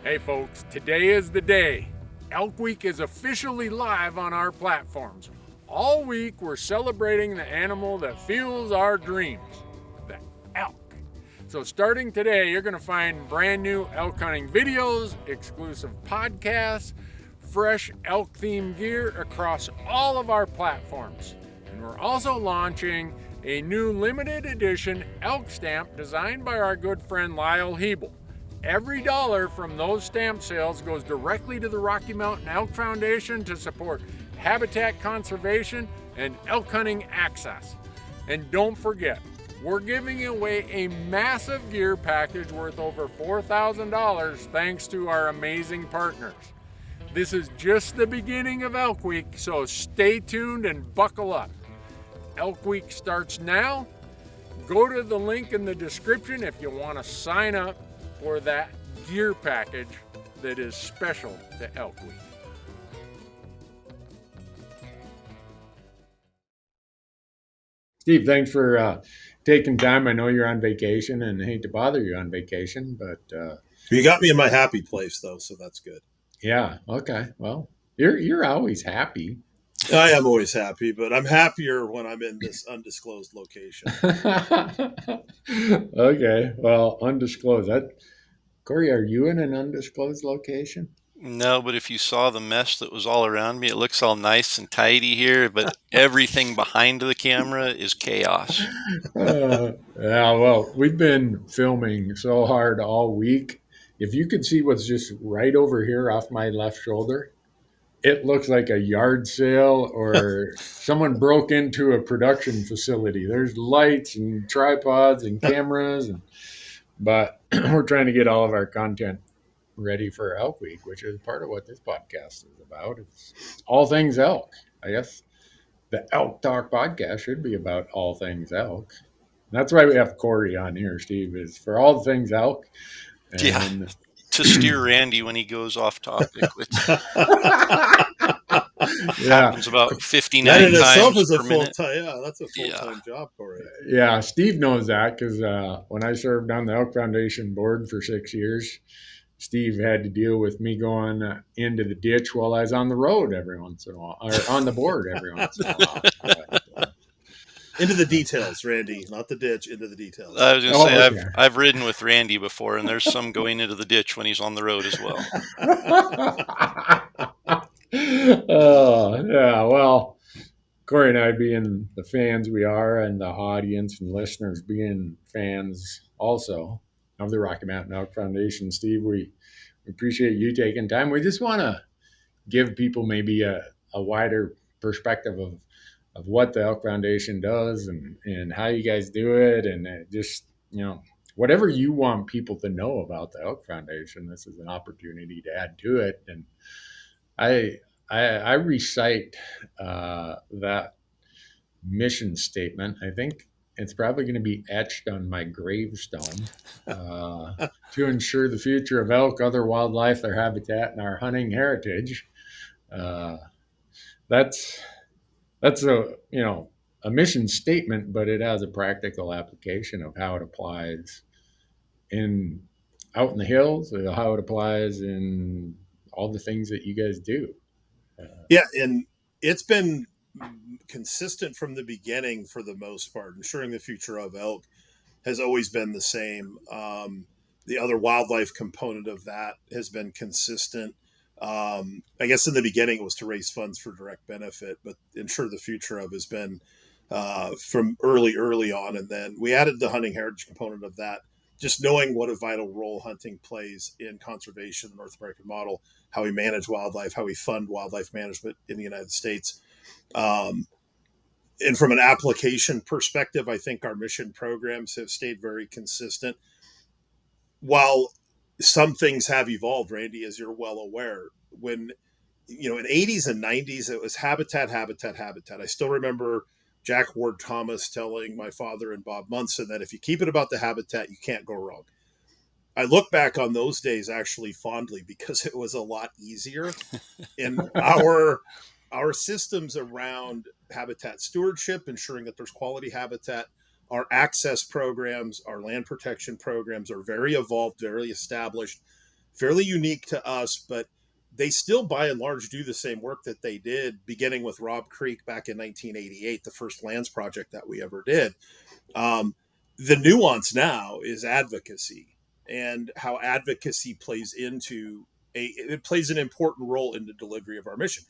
Hey folks, today is the day. Elk Week is officially live on our platforms. All week we're celebrating the animal that fuels our dreams, the elk. So starting today, you're going to find brand new elk hunting videos, exclusive podcasts, fresh elk themed gear across all of our platforms. And we're also launching a new limited edition elk stamp designed by our good friend Lyle Hebel. Every dollar from those stamp sales goes directly to the Rocky Mountain Elk Foundation to support habitat conservation and elk hunting access. And don't forget, we're giving away a massive gear package worth over $4,000 thanks to our amazing partners. This is just the beginning of Elk Week, so stay tuned and buckle up. Elk Week starts now. Go to the link in the description if you want to sign up for that gear package that is special to Elk Week. Steve, thanks for taking time. I know you're on vacation and I hate to bother you on vacation, but you got me in my happy place though, so that's good. Yeah, okay. Well, you're always happy. I am always happy, but I'm happier when I'm in this undisclosed location. Okay, well, undisclosed. Corey, are you in an undisclosed location? No, but if you saw the mess that was all around me, it looks all nice and tidy here, but everything behind the camera is chaos. Yeah, well, we've been filming so hard all week. If you could see what's just right over here off my left shoulder, it looks like a yard sale or someone broke into a production facility. There's lights and tripods and cameras, but we're trying to get all of our content ready for Elk Week, which is part of what this podcast is about. It's all things elk. I guess the Elk Talk podcast should be about all things elk. And that's why we have Corey on here, Steve, is for all things elk. And yeah, to steer Randy when he goes off topic, which happens about 59 that in times itself is a per minute. Yeah, that's a full-time job, Corey. Yeah, Steve knows that because when I served on the Elk Foundation board for 6 years, Steve had to deal with me going into the ditch while I was on the road every once in a while, or on the board every once in a while. Into the details, Randy, not the ditch, into the details. I was going to say, okay. I've ridden with Randy before, and there's some going into the ditch when he's on the road as well. Yeah, well, Corey and I being the fans we are, and the audience and listeners being fans also of the Rocky Mountain Elk Foundation, Steve, we appreciate you taking time. We just want to give people maybe a wider perspective of what the Elk Foundation does and how you guys do it, and just, whatever you want people to know about the Elk Foundation, this is an opportunity to add to it. And I recite that mission statement. I think it's probably going to be etched on my gravestone to ensure the future of elk, other wildlife, their habitat, and our hunting heritage. That's a mission statement, but it has a practical application of how it applies out in the hills, how it applies in all the things that you guys do. Yeah, and it's been consistent from the beginning for the most part. Ensuring the future of elk has always been the same. The other wildlife component of that has been consistent. I guess in the beginning it was to raise funds for direct benefit, but ensure the future of has been from early on. And then we added the hunting heritage component of that, just knowing what a vital role hunting plays in conservation, the North American model, how we manage wildlife, how we fund wildlife management in the United States. And from an application perspective, I think our mission programs have stayed very consistent. While some things have evolved, Randy, as you're well aware, when, in 80s and 90s, it was habitat. I still remember Jack Ward Thomas telling my father and Bob Munson that if you keep it about the habitat, you can't go wrong. I look back on those days actually fondly because it was a lot easier. And our systems around habitat stewardship, ensuring that there's quality habitat, our access programs, our land protection programs are very evolved, very established. fairly unique to us, but they still by and large do the same work that they did beginning with Rob Creek back in 1988, the first lands project that we ever did. um, the nuance now is advocacy, and how advocacy plays into it plays an important role in the delivery of our mission.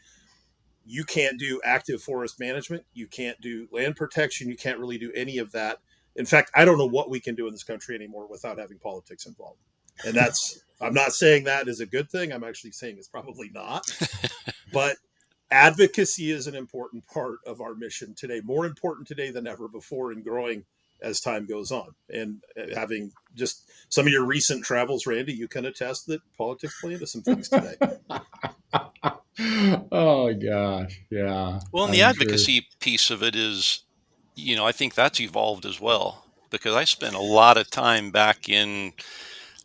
You can't do active forest management, you can't do land protection, you can't really do any of that. In fact, I don't know what we can do in this country anymore without having politics involved. And that's, I'm not saying that is a good thing, I'm actually saying it's probably not. But advocacy is an important part of our mission today, more important today than ever before, and growing as time goes on. And having just some of your recent travels, Randy, you can attest that politics play into some things today. Oh gosh, yeah, Well, and the I'm sure. advocacy piece of it is, I think that's evolved as well because I spent a lot of time back in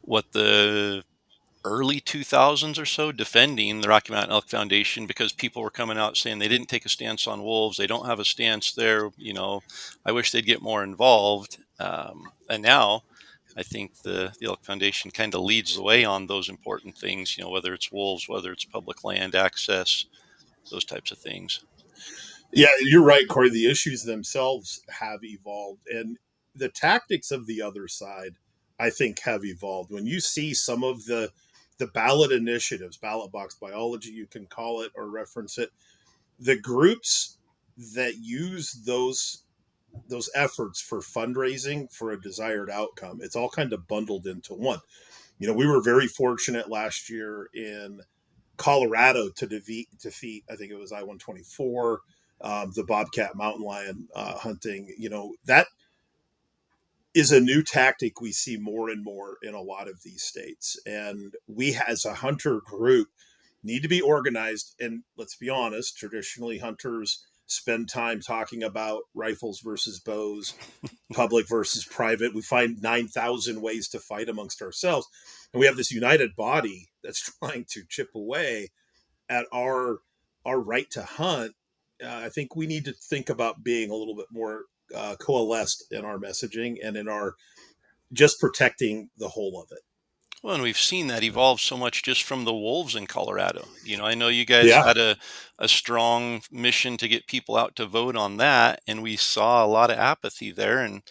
what the early 2000s or so defending the Rocky Mountain Elk Foundation because people were coming out saying they didn't take a stance on wolves. They don't have a stance there. I wish they'd get more involved. And now I think the Elk Foundation kind of leads the way on those important things, whether it's wolves, whether it's public land access, those types of things. Yeah, you're right, Corey. The issues themselves have evolved, and the tactics of the other side, I think, have evolved. When you see some of the ballot initiatives, ballot box biology, you can call it or reference it, the groups that use those efforts for fundraising for a desired outcome, it's all kind of bundled into one. We were very fortunate last year in Colorado to defeat I think it was I-124, the bobcat mountain lion hunting. That is a new tactic we see more and more in a lot of these states. And we, as a hunter group, need to be organized. And let's be honest, traditionally, hunters spend time talking about rifles versus bows, public versus private. We find 9,000 ways to fight amongst ourselves. And we have this united body that's trying to chip away at our right to hunt. I think we need to think about being a little bit more coalesced in our messaging and in our just protecting the whole of it. Well, and we've seen that evolve so much just from the wolves in Colorado. I know you guys Yeah. had a strong mission to get people out to vote on that, and we saw a lot of apathy there. And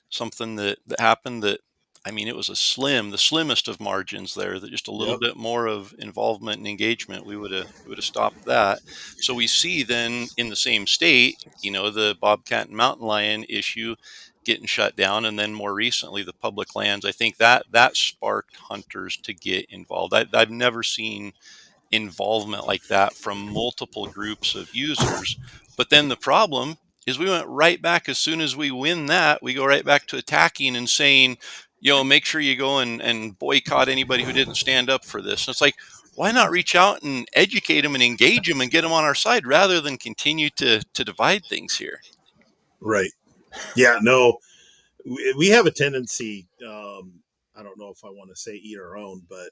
something that happened that, I mean, it was the slimmest of margins there, that just a little Yep. bit more of involvement and engagement, we would have stopped that. So we see then in the same state, the bobcat and mountain lion issue getting shut down, and then more recently the public lands. I think that sparked hunters to get involved. I've never seen involvement like that from multiple groups of users. But then the problem is we went right back, as soon as we win that, we go right back to attacking and saying, make sure you go and boycott anybody who didn't stand up for this. And it's like, why not reach out and educate them and engage them and get them on our side rather than continue to divide things here? Right. Yeah. No, we have a tendency. I don't know if I want to say eat our own, but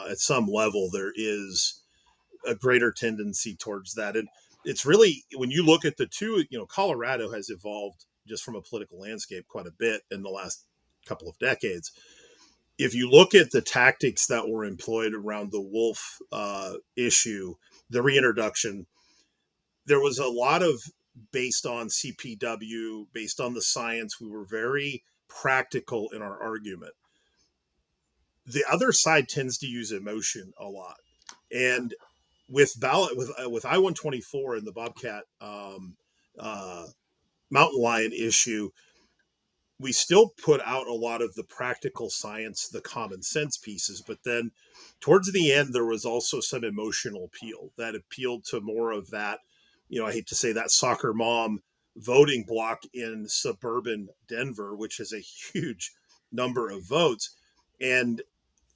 at some level there is a greater tendency towards that. And it's really, when you look at the two, Colorado has evolved just from a political landscape quite a bit in the last couple of decades. If you look at the tactics that were employed around the wolf issue, the reintroduction, there was a lot of based on CPW, based on the science. We were very practical in our argument. The other side tends to use emotion a lot, and with I-124 and the bobcat uh, mountain lion issue, we still put out a lot of the practical science, the common sense pieces, but then towards the end, there was also some emotional appeal that appealed to more of that. I hate to say that soccer mom voting block in suburban Denver, which has a huge number of votes, and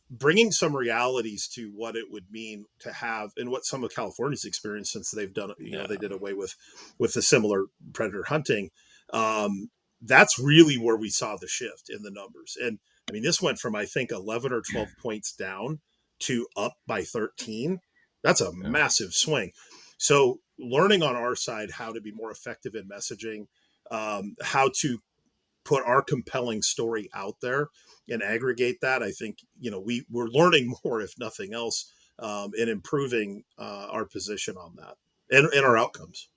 bringing some realities to what it would mean to have, and what some of California's experienced since they've done, Yeah. they did away with the similar predator hunting. That's really where we saw the shift in the numbers. And I mean, this went from, I think, 11 or 12 points down to up by 13. That's a Yeah. massive swing. So learning on our side how to be more effective in messaging, how to put our compelling story out there and aggregate that, I think, we're learning more, if nothing else, in improving our position on that and our outcomes.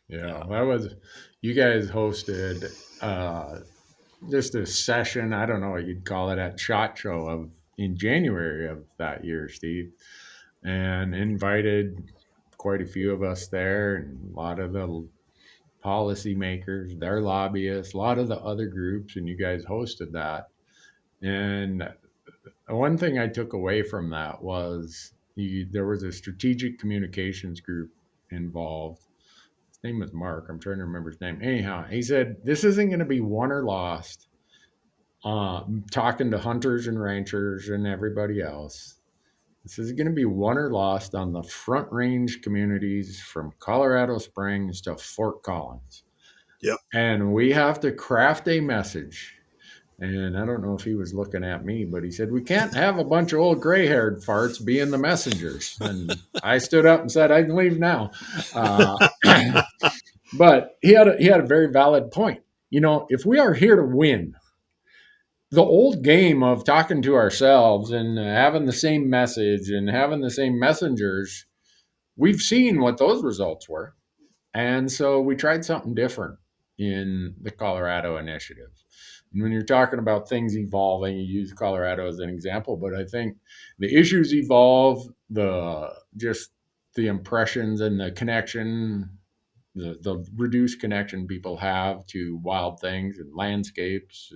Yeah, that was, you guys hosted just a session, I don't know what you'd call it, at SHOT Show in January of that year, Steve, and invited quite a few of us there, and a lot of the policymakers, their lobbyists, a lot of the other groups, and you guys hosted that. And one thing I took away from that was there was a strategic communications group involved. His name was Mark. I'm trying to remember his name. Anyhow, he said, this isn't going to be won or lost. Talking to hunters and ranchers and everybody else. This is going to be won or lost on the front range communities from Colorado Springs to Fort Collins. Yep. And we have to craft a message. And I don't know if he was looking at me, but he said, we can't have a bunch of old gray haired farts being the messengers. And I stood up and said, I can leave now. But he had a very valid point. If we are here to win, the old game of talking to ourselves and having the same message and having the same messengers, we've seen what those results were. And so we tried something different in the Colorado initiative. And when you're talking about things evolving, you use Colorado as an example, but I think the issues evolve, just the impressions and the connection, the reduced connection people have to wild things and landscapes.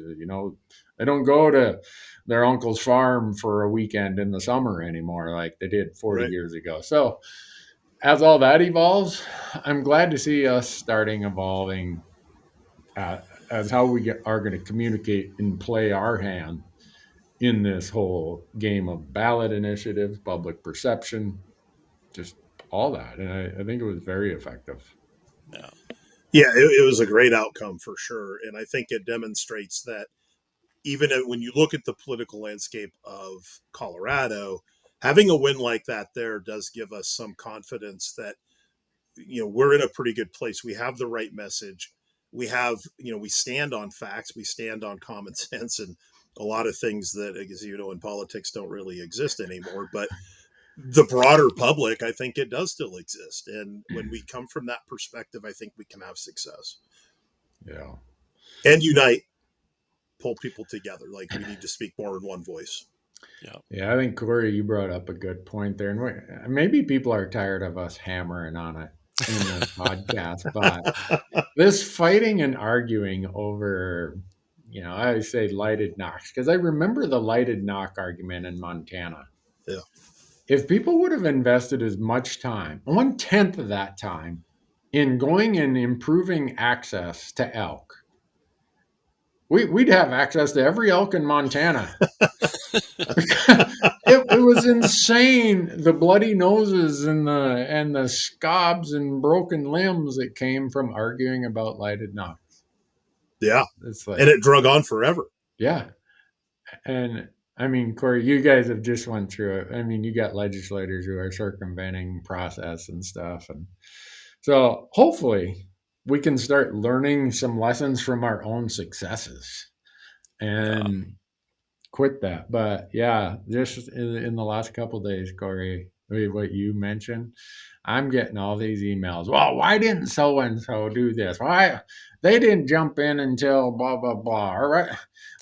They don't go to their uncle's farm for a weekend in the summer anymore like they did 40 Right. years ago. So as all that evolves, I'm glad to see us starting evolving as how we are going to communicate and play our hand in this whole game of ballot initiatives, public perception, just all that. And I think it was very effective. Yeah. Yeah, it was a great outcome for sure. And I think it demonstrates that even when you look at the political landscape of Colorado, having a win like that there does give us some confidence that we're in a pretty good place. We have the right message. We have, we stand on facts, we stand on common sense, and a lot of things that, as in politics don't really exist anymore. But the broader public, I think it does still exist. And when we come from that perspective, I think we can have success. Yeah. And unite, pull people together. Like, we need to speak more in one voice. Yeah, I think, Corey, you brought up a good point there. And maybe people are tired of us hammering on it in this podcast, but this fighting and arguing over, I say lighted knocks, because I remember the lighted knock argument in Montana. Yeah. If people would have invested as much time, 1/10 of that time, in going and improving access to elk, we'd have access to every elk in Montana. It was insane, the bloody noses and the scabs and broken limbs that came from arguing about lighted knocks. Yeah. It's like, and it drug on forever. Yeah. And I mean, Corey, you guys have just went through it. I mean, you got legislators who are circumventing process and stuff. And so hopefully we can start learning some lessons from our own successes and quit that. But yeah, just in the last couple of days, Corey, what you mentioned, I'm getting all these emails. Well, why didn't so and so do this? Why they didn't jump in until blah blah blah? All right,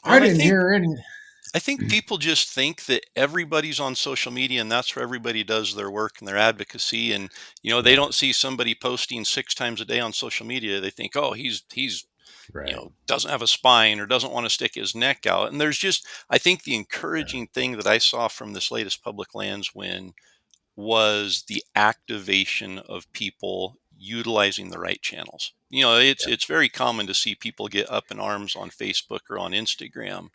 I didn't hear any. I think people just think that everybody's on social media and that's where everybody does their work and their advocacy. And, they don't see somebody posting 6 times a day on social media. They think, oh, he's Right. doesn't have a spine or doesn't want to stick his neck out. And there's just, I think the encouraging thing that I saw from this latest public lands win was the activation of people utilizing the right channels. It's very common to see people get up in arms on Facebook or on Instagram,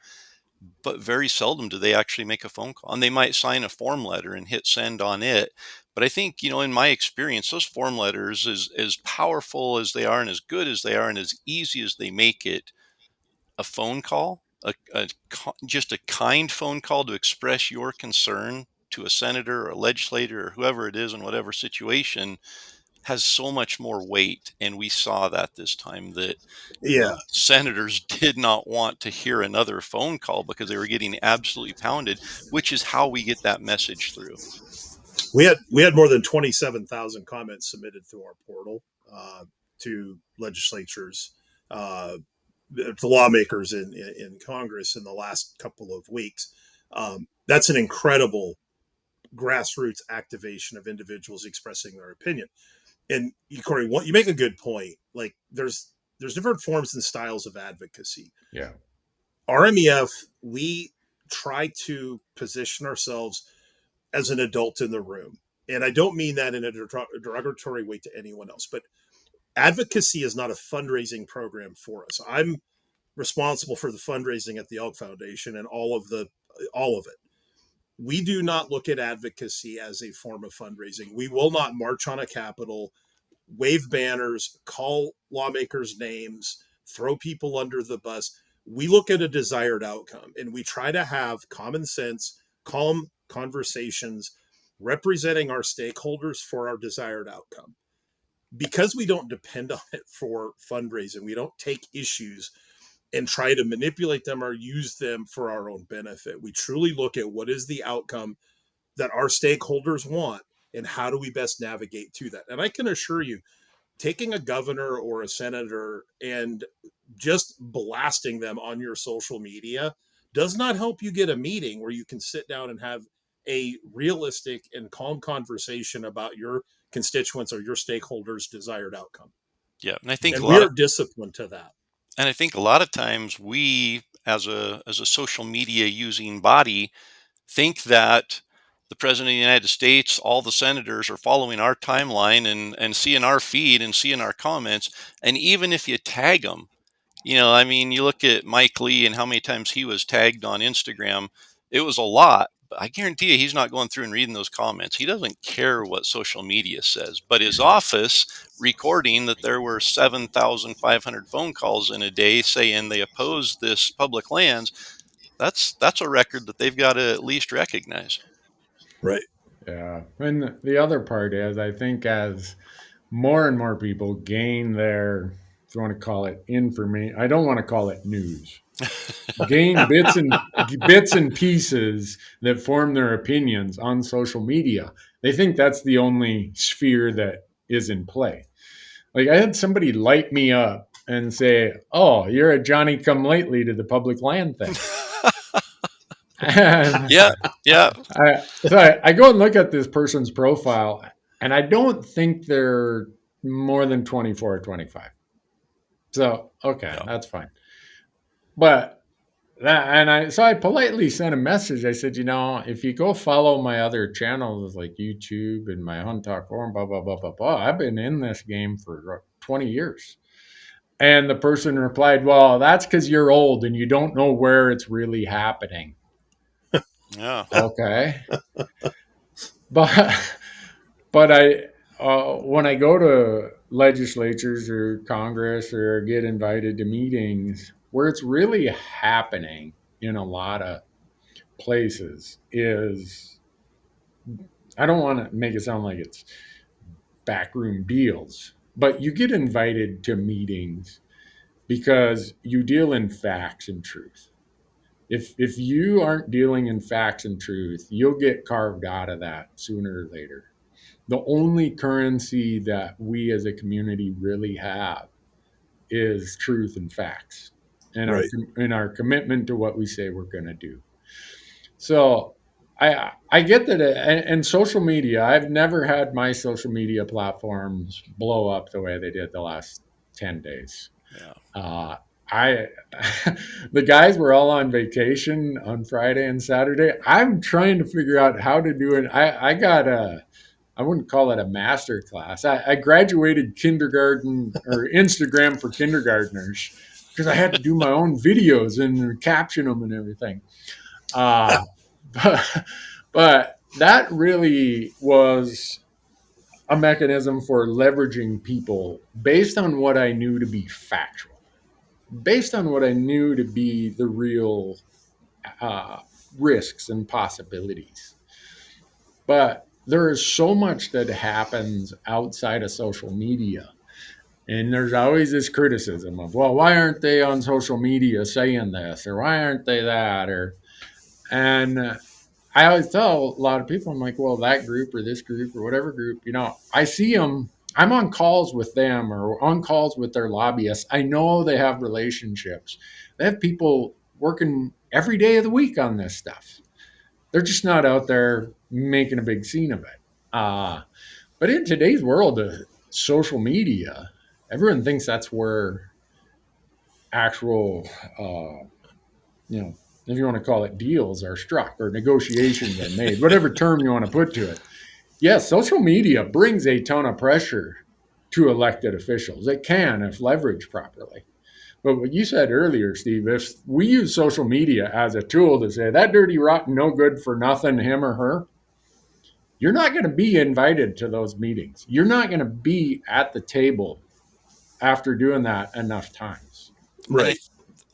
but very seldom do they actually make a phone call. And they might sign a form letter and hit send on it. But I think, in my experience, those form letters, as powerful as they are and as good as they are and as easy as they make it, a phone call, just a kind phone call to express your concern to a senator or a legislator or whoever it is in whatever situation, has so much more weight. And we saw that this time, that Yeah. senators did not want to hear another phone call because they were getting absolutely pounded, which is how we get that message through. We had more than 27,000 comments submitted through our portal to legislatures, uh, to lawmakers in Congress in the last couple of weeks. That's an incredible grassroots activation of individuals expressing their opinion. And Corey, you make a good point. Like there's different forms and styles of advocacy. Yeah. RMEF, we try to position ourselves as an adult in the room. And I don't mean that in a derogatory way to anyone else, but advocacy is not a fundraising program for us. I'm responsible for the fundraising at the Elk Foundation and all of it. We do not look at advocacy as a form of fundraising. We will not march on a Capitol, wave banners, call lawmakers names, throw people under the bus. We look at a desired outcome and we try to have common sense, calm conversations representing our stakeholders for our desired outcome. Because we don't depend on it for fundraising, we don't take issues and try to manipulate them or use them for our own benefit. We truly look at what is the outcome that our stakeholders want and how do we best navigate to that. And I can assure you, taking a governor or a senator and just blasting them on your social media does not help you get a meeting where you can sit down and have a realistic and calm conversation about your constituents or your stakeholders' desired outcome. Yeah, and I think And we are disciplined to that. And I think a lot of times we, as a social media using body, think that the president of the United States, all the senators are following our timeline and seeing our feed and seeing our comments. And even if you tag them, I mean, you look at Mike Lee and how many times he was tagged on Instagram. It was a lot, but I guarantee you he's not going through and reading those comments. He doesn't care what social media says, but his office recording that there were 7,500 phone calls in a day saying they oppose this public lands. That's a record that they've got to at least recognize. Right. Yeah. And the other part is, I think as more and more people gain their, if you want to call it information, I don't want to call it news, gain bits and pieces that form their opinions on social media. They think that's the only sphere that is in play. Like I had somebody light me up and say, "Oh, you're a Johnny come lately to the public land thing." And Yeah, yeah. I go and look at this person's profile, and I don't think they're more than 24 or 25. So, okay, No. that's fine. But I politely sent a message. I said, if you go follow my other channels like YouTube and my Hunt Talk Forum, blah, blah, blah, blah, blah, I've been in this game for 20 years. And the person replied, well, that's because you're old and you don't know where it's really happening. Yeah. Okay. But when I go to legislatures or Congress or get invited to meetings, where it's really happening in a lot of places is, I don't want to make it sound like it's backroom deals, but you get invited to meetings because you deal in facts and truth. If you aren't dealing in facts and truth, you'll get carved out of that sooner or later. The only currency that we as a community really have is truth and facts, and Right. our commitment to what we say we're going to do. So I get that, and social media. I've never had my social media platforms blow up the way they did the last 10 days. Yeah. I the guys were all on vacation on Friday and Saturday. I'm trying to figure out how to do it. I got I wouldn't call it a master class. I graduated kindergarten or Instagram for kindergartners because I had to do my own videos and caption them and everything. Uh, but that really was a mechanism for leveraging people based on what I knew to be factual, based on what I knew to be the real risks and possibilities. But there is so much that happens outside of social media. And there's always this criticism of, well, why aren't they on social media saying this, or why aren't they that, or and I always tell a lot of people, I'm like, well, that group or this group or whatever group, I see them. I'm on calls with them or on calls with their lobbyists. I know they have relationships. They have people working every day of the week on this stuff. They're just not out there making a big scene of it. But in today's world of social media, everyone thinks that's where actual, if you want to call it deals are struck or negotiations are made, whatever term you want to put to it. Yes, social media brings a ton of pressure to elected officials. It can if leveraged properly. But what you said earlier, Steve, if we use social media as a tool to say that dirty, rotten, no good for nothing, him or her, you're not going to be invited to those meetings. You're not going to be at the table after doing that enough times. And Right.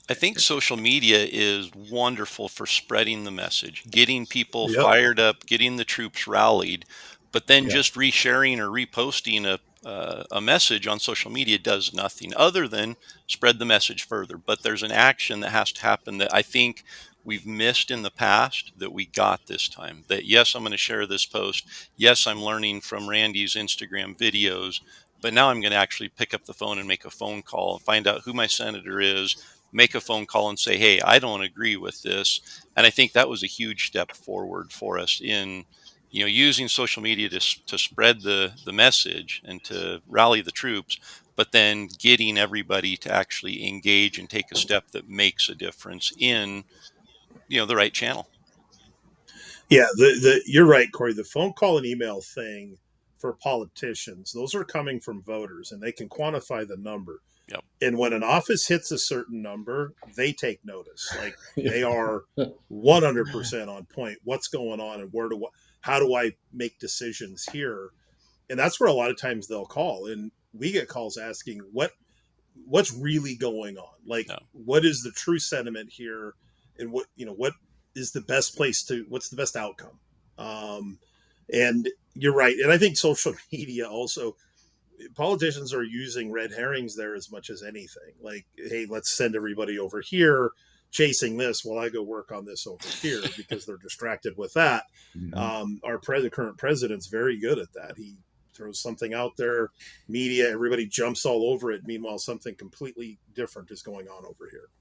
I think social media is wonderful for spreading the message, getting people Yep. fired up, getting the troops rallied, but then Yeah. just resharing or reposting a message on social media does nothing other than spread the message further. But there's an action that has to happen that I think we've missed in the past that we got this time. That yes, I'm going to share this post. Yes, I'm learning from Randy's Instagram videos, but now I'm going to actually pick up the phone and make a phone call and find out who my senator is, make a phone call and say, hey, I don't agree with this. And I think that was a huge step forward for us in, using social media to spread the message and to rally the troops, but then getting everybody to actually engage and take a step that makes a difference in, the right channel. Yeah, the you're right, Corey. The phone call and email thing for politicians, those are coming from voters and they can quantify the number. Yep. And when an office hits a certain number, they take notice. Like they Yeah. are 100% on point. What's going on and how do I make decisions here? And that's where a lot of times they'll call and we get calls asking what's really going on, like No. what is the true sentiment here, and what is the best place to what's the best outcome. And you're right, and I think social media also, politicians are using red herrings there as much as anything, like, hey, let's send everybody over here chasing this while I go work on this over here because they're distracted with that. Mhm. The current president's very good at that. He throws something out there, media, everybody jumps all over it. Meanwhile, something completely different is going on over here.